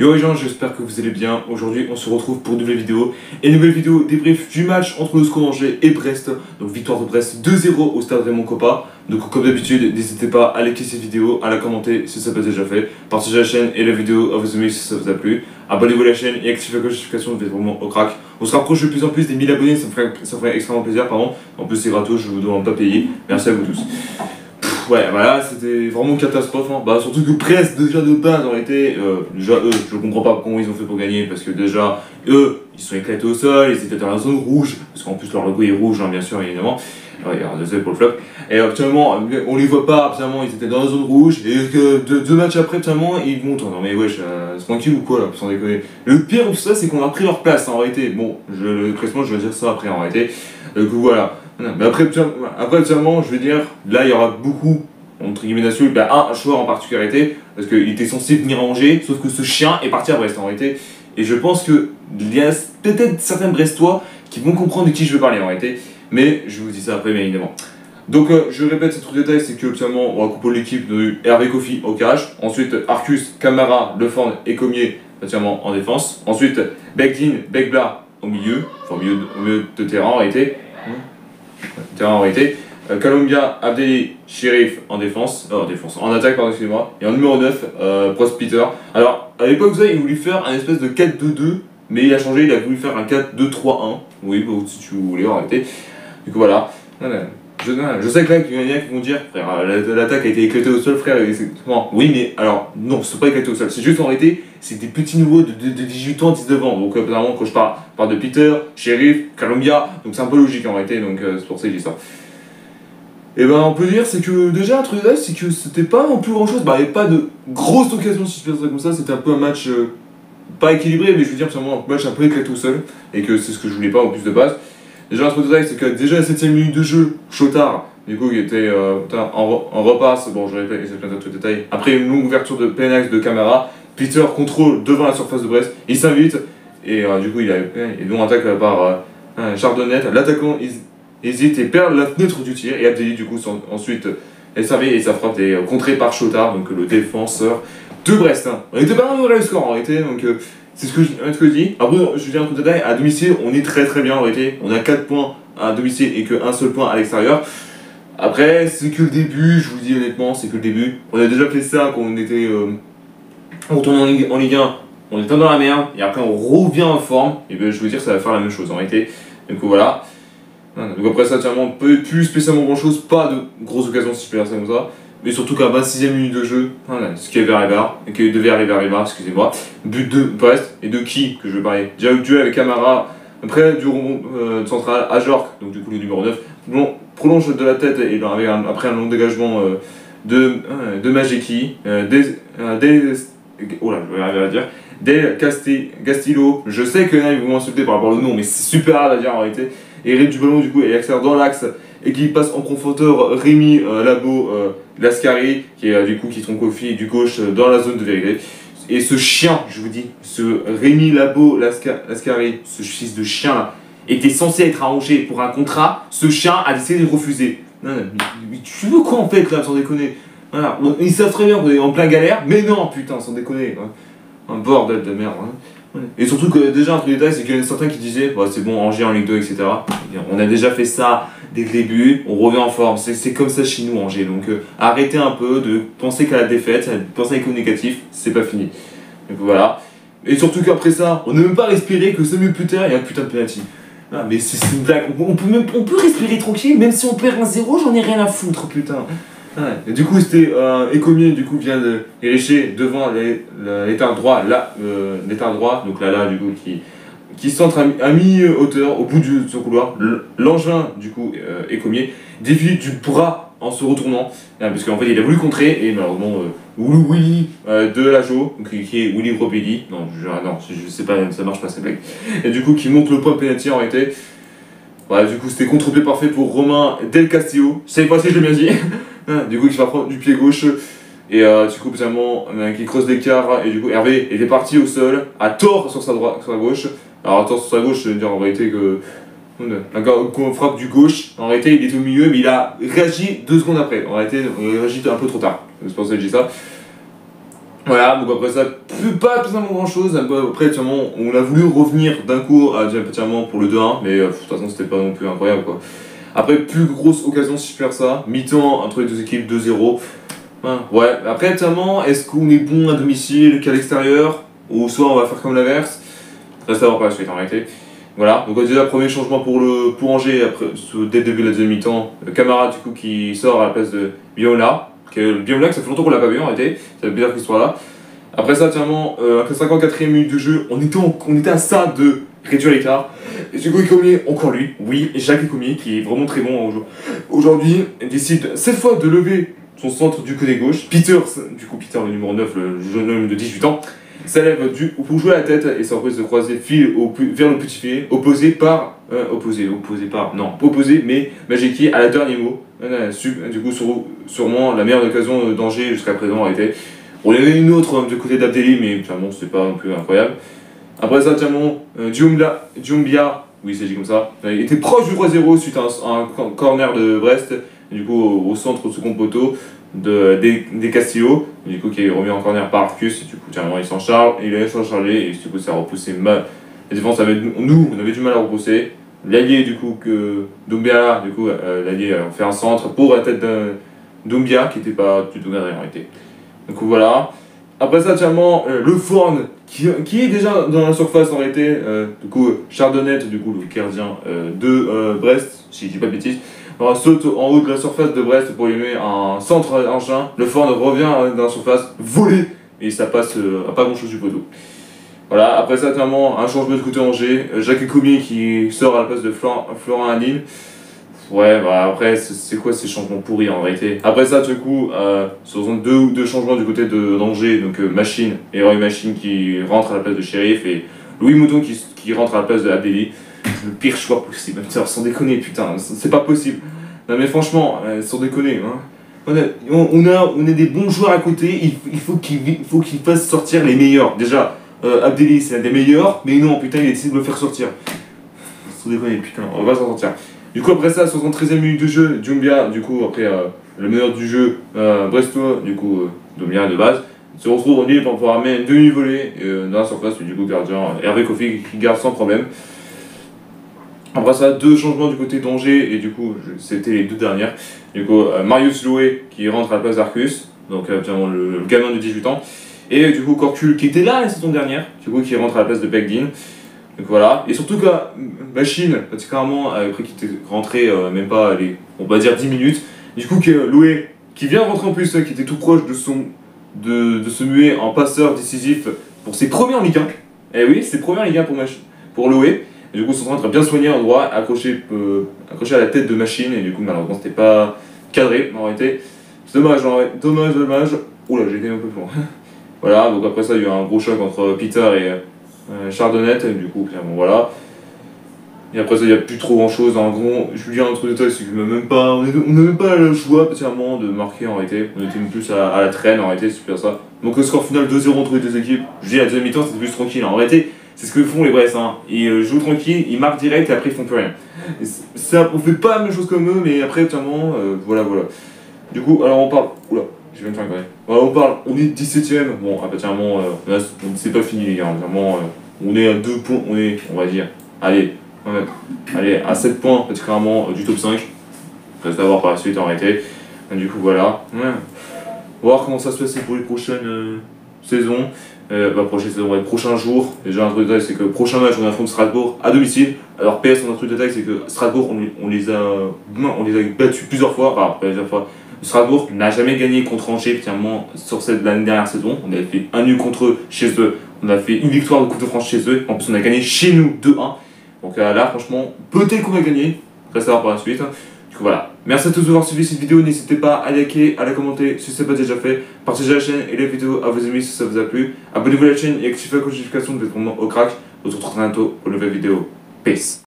Yo les gens, j'espère que vous allez bien. Aujourd'hui, on se retrouve pour une nouvelle vidéo. Et une nouvelle vidéo débrief du match entre le SCO Angers et Brest. Donc victoire de Brest 2-0 au stade Raymond Kopa. Donc comme d'habitude, n'hésitez pas à liker cette vidéo, à la commenter si ça n'a pas déjà fait. Partagez la chaîne et la vidéo à vos amis si ça vous a plu. Abonnez-vous à la chaîne et activez la cloche de notification, vous êtes vraiment au crack. On se rapproche de plus en plus des 1000 abonnés, ça me ferait extrêmement plaisir, pardon. En plus c'est gratos, je vous demande pas payer. Merci à vous tous. Ouais, voilà, c'était vraiment une catastrophe. Hein. Bah, surtout que Brest, déjà de base, en été, déjà eux, je comprends pas comment ils ont fait pour gagner, parce que déjà, eux, ils sont éclatés au sol, ils étaient dans la zone rouge, parce qu'en plus leur logo est rouge, hein, bien sûr, évidemment. Ouais, alors, désolé pour le flop. Et actuellement, on les voit pas, absolument, ils étaient dans la zone rouge, et que deux matchs après, absolument, ils montent. Non mais wesh, c'est tranquille ou quoi là, sans déconner. Le pire de tout ça, c'est qu'on a pris leur place, en réalité. Bon, pressement, je vais dire ça après, en réalité. Donc voilà. Mais après, actuellement, je veux dire, là, il y aura beaucoup, entre guillemets, nationaux, un joueur en particularité, parce qu'il était censé venir à Angers, sauf que ce chien est parti à Brest, en réalité. Et je pense qu'il y a peut-être certains Brestois qui vont comprendre de qui je veux parler, en réalité. Mais je vous dis ça après, bien évidemment. Donc, je répète ces trucs de détails, c'est que, actuellement, on va couper l'équipe de Hervé Kofi au cage. Ensuite, Arcus, Camara, Lefort et Comier, actuellement, en défense. Ensuite, Begdin, Begbla au milieu, enfin au milieu de terrain, en réalité. Terrain en réalité. Columbia, Abdelli, Sheriff en défense, en attaque, pardon, excusez-moi. Et en numéro 9, Prost Peter. Alors, à l'époque, vous savez, il voulait faire un espèce de 4-2-2, mais il a changé, il a voulu faire un 4-2-3-1. Oui, bon, si tu voulais, en réalité. Du coup, voilà. Je sais que là, il y en a qui vont dire, frère, l'attaque a été éclatée au sol, frère. Non, oui, mais alors, non, c'est pas éclaté au sol. C'est juste en réalité, c'est des petits nouveaux de 18 ans, 19 ans. Donc, apparemment, quand je parle de Peter, Sheriff, Columbia, donc c'est un peu logique en réalité, donc c'est pour ça que je dis ça. Et ben, on peut dire, c'est que déjà, un truc là, c'est que c'était pas non plus grand chose. Bah, il n'y avait pas de grosse occasion, si je peux dire ça comme ça. C'était un peu un match pas équilibré, mais je veux dire, simplement un match un peu éclaté au sol. Et que c'est ce que je voulais pas en plus de base. Déjà, un truc de détail, c'est que déjà, à la 7ème minute de jeu, Chotard, du coup, il était en repasse, bon, je répète, c'est plein de détails. Après une longue ouverture de Penax de Camara, Peter contrôle devant la surface de Brest, il s'invite, et du coup, il donc attaque par Chardonnette. L'attaquant hésite et perd la fenêtre du tir, et Abdelli, du coup, ensuite est servi et sa frappe est contrée par Chotard, donc le défenseur de Brest. Hein. On n'était pas dans le score en réalité, donc. C'est ce que je dis. Après, je dis un truc de détail, à domicile, on est très très bien en réalité. On a 4 points à domicile et qu'un seul point à l'extérieur. Après, c'est que le début, je vous le dis honnêtement, c'est que le début. On a déjà fait ça quand on était. On retourne en Ligue 1, on était dans la merde, et après on revient en forme. Et bien, je veux dire, ça va faire la même chose en réalité. Donc voilà. Donc après ça, tiens, plus spécialement grand chose, pas de grosses occasions si je peux dire ça comme ça. Mais surtout qu'à 26ème minute de jeu, ce qui devait arriver, excusez-moi. But de Brest et de qui que je veux parler. Déjà le duel avec Camara, après du rebond central à Jork, donc du coup le numéro 9, prolonge de la tête et après un long dégagement de Majeki, oh là, je vais arriver à dire, Del Castillo. Je sais que là ils vont m'insulter par rapport au nom, mais c'est super hard à dire en réalité. Et il du ballon du coup et accélère dans l'axe et qui passe en confronteur Rémi Labo Lascari qui est du coup qui trompe Kofi du gauche dans la zone de vérité. Et ce chien, je vous dis, ce Rémi Labo Lascari, ce fils de chien là, était censé être arrangé pour un contrat. Ce chien a décidé de refuser. Non, mais tu veux quoi en fait là, sans déconner? Voilà. Ils savent très bien qu'on est en plein galère, mais non, putain, sans déconner. Hein. Un bordel de merde. Hein. Et surtout que déjà un truc détail, c'est qu'il y en a certains qui disaient bah, c'est bon, Angers en Ligue 2, etc. On a déjà fait ça dès le début, on revient en forme, c'est comme ça chez nous Angers. Donc arrêtez un peu de penser qu'à la défaite, penser qu'au négatif, c'est pas fini. Donc voilà. Et surtout qu'après ça, on ne peut même pas respirer que Samuel Puter et un putain de penalty. Ah mais c'est une blague, on peut respirer tranquille, même si on perd 1-0, j'en ai rien à foutre putain. Ouais. Et du coup c'était Ecomier du coup vient de Éricher devant l'étard droit donc là du coup qui centre à mi-hauteur au bout de son couloir. L'engin du coup Ecomier dévie du bras en se retournant parce qu'en fait il a voulu contrer et malheureusement Willy de la Jo qui est Willy Robelli non je sais pas ça marche pas cette blague et du coup qui monte le point de pénalty en réalité. Voilà, du coup c'était contre-pied parfait pour Romain Del Castillo, je sais pas si je l'ai bien dit. Du coup qui va prendre du pied gauche et du coup spécialement qui creuse l'écart et du coup Hervé était parti au sol à tort sur sa gauche. Alors à tort sur sa gauche, je veux dire en réalité que quand on frappe du gauche, en réalité il est au milieu mais il a réagi 2 secondes après. En réalité il a réagi un peu trop tard, c'est pour ça que je dis ça. Voilà, donc après ça, pas spécialement grand chose. Après, tiens, on a voulu revenir d'un coup à tiens, pour le 2-1, mais de toute façon, c'était pas non plus incroyable quoi. Après, plus grosse occasion si je perds ça. Mi-temps entre les deux équipes, 2-0. Ouais, après, tiens, est-ce qu'on est bon à domicile qu'à l'extérieur? Ou soit on va faire comme l'inverse? Reste à voir par la suite en réalité. Voilà, donc déjà, premier changement pour Angers, après, dès le début de la deuxième mi-temps. Camara, du coup, qui sort à la place de Biola. Biola, que ça fait longtemps qu'on l'a pas vu en réalité. Ça veut bien dire qu'il soit là. Après ça, tiens, après 54e minute de jeu, on était à ça de réduire l'écart. Et du coup, Ecomier, encore lui, oui, Jacques Ecomier, qui est vraiment très bon aujourd'hui, décide cette fois de lever son centre du côté gauche. Peter, le numéro 9, le jeune homme de 18 ans, s'élève pour jouer à la tête et s'empêche de croiser fil vers le petit filet, opposé, mais Majeki à la dernier mot. Du coup, sûrement la meilleure occasion d'Angers jusqu'à présent a été. On y avait une autre du côté d'Abdelli, mais clairement, c'est pas non plus incroyable. Après ça, Djoumbia, oui, c'est dit comme ça, il était proche du 3-0 suite à un corner de Brest, du coup, au centre second poteau des Castillo, du coup, qui est remis en corner par Arcus, et du coup, il s'en charge, il est chargé, et du coup, ça a repoussé mal. La défense, on avait du mal à repousser. L'allié, du coup, Doumbia, l'allié fait un centre pour la tête de Doumbia, qui n'était pas du tout gardé en réalité. Donc voilà. Après ça, le Forn, qui est déjà dans la surface en réalité, du coup, Chardonnay, du coup, le gardien de Brest, si je dis pas de bêtises, saute en haut de la surface de Brest pour lui mettre un centre engin. Le Forn revient dans la surface, volé, et ça passe à pas grand chose du poteau. Voilà, après ça, un changement de côté Angers, Jacques Ecomier qui sort à la place de Florent Aline. Ouais, bah après, c'est quoi ces changements pourris en réalité? Après ça, du coup, ce sont deux changements du côté d'Angers, donc Machine et Roy Machine qui rentrent à la place de Sheriff et Louis Mouton qui rentre à la place de Abdelli. Le pire choix possible, sans déconner, putain, c'est pas possible. Non mais franchement, sans déconner, hein. On a des bons joueurs à côté, il faut qu'ils fassent sortir les meilleurs. Déjà, Abdelli c'est l'un des meilleurs, mais non, putain, il a décidé de le faire sortir. Sans déconner, putain, on va s'en sortir. Du coup, après ça, 73e minute de jeu, Djoumbia, du coup, après le meilleur du jeu, Brestois, du coup, Doumbia de base, se retrouve en libre pour pouvoir mettre une demi-volée dans la surface, du coup, gardien Hervé Kofi qui garde sans problème. Après ça, deux changements du côté d'Angers, et du coup, c'était les deux dernières. Du coup, Marius Loué qui rentre à la place d'Arcus, donc le gamin de 18 ans, et du coup, Corcul qui était là la saison dernière, du coup, qui rentre à la place de Begdin. Donc voilà, et surtout que Machine, particulièrement après qu'il était rentré même pas, on va dire 10 minutes, du coup que Loué, qui vient rentrer en plus, qui était tout proche de se muer en passeur décisif pour ses premiers en Ligue 1. Et oui, ses premiers en Ligue 1 pour Loué. Et du coup son centre a bien soigné en droit, accroché à la tête de Machine, et du coup malheureusement c'était pas cadré en réalité. C'est dommage, dommage. Oula, j'ai été un peu plus loin. Voilà, donc après ça il y a eu un gros choc entre Peter et Chardonnay, du coup, clairement, voilà. Et après ça, il n'y a plus trop grand chose. En gros, je veux dire un truc de détail, c'est qu'on n'a même pas le choix, spécialement, de marquer en réalité. On était plus à la traîne en réalité, c'est super ça. Donc, le score final 2-0 entre les deux équipes. Je dis, à la deuxième mi-temps, c'était plus tranquille. En réalité, c'est ce que font les Brest. Hein. Ils jouent tranquille, ils marquent direct et après, ils font plus rien. On fait pas la même chose comme eux, mais après, clairement, voilà. Du coup, alors on parle. Oula. Je viens de faire une connerie. On est 17ème. Bon, c'est pas fini les gars. On est à 2 points. On va dire, allez, à 7 points, particulièrement du top 5. Reste à voir par la suite en réalité. Du coup, voilà. On va voir comment ça se passe pour les prochaines saisons. Les prochains jours. Déjà, un truc de détail, c'est que le prochain match, on affronte Strasbourg à domicile. Alors, PS, un truc de détail, c'est que Strasbourg, on les a battus plusieurs fois. Enfin, plusieurs fois. Strasbourg n'a jamais gagné contre Angers sur l'année dernière saison. On avait fait un nul contre eux chez eux. On a fait une victoire de Coupe de France chez eux. En plus, on a gagné chez nous 2-1. Donc là, franchement, peut-être qu'on va gagner. Reste à voir par la suite. Du coup, voilà. Merci à tous d'avoir suivi cette vidéo. N'hésitez pas à liker, à la commenter si ce n'est pas déjà fait. Partagez la chaîne et la vidéo à vos amis si ça vous a plu. Abonnez-vous à la chaîne et activez la notification de votre moment au crack. On se retrouve très bientôt pour une nouvelle vidéo. Peace.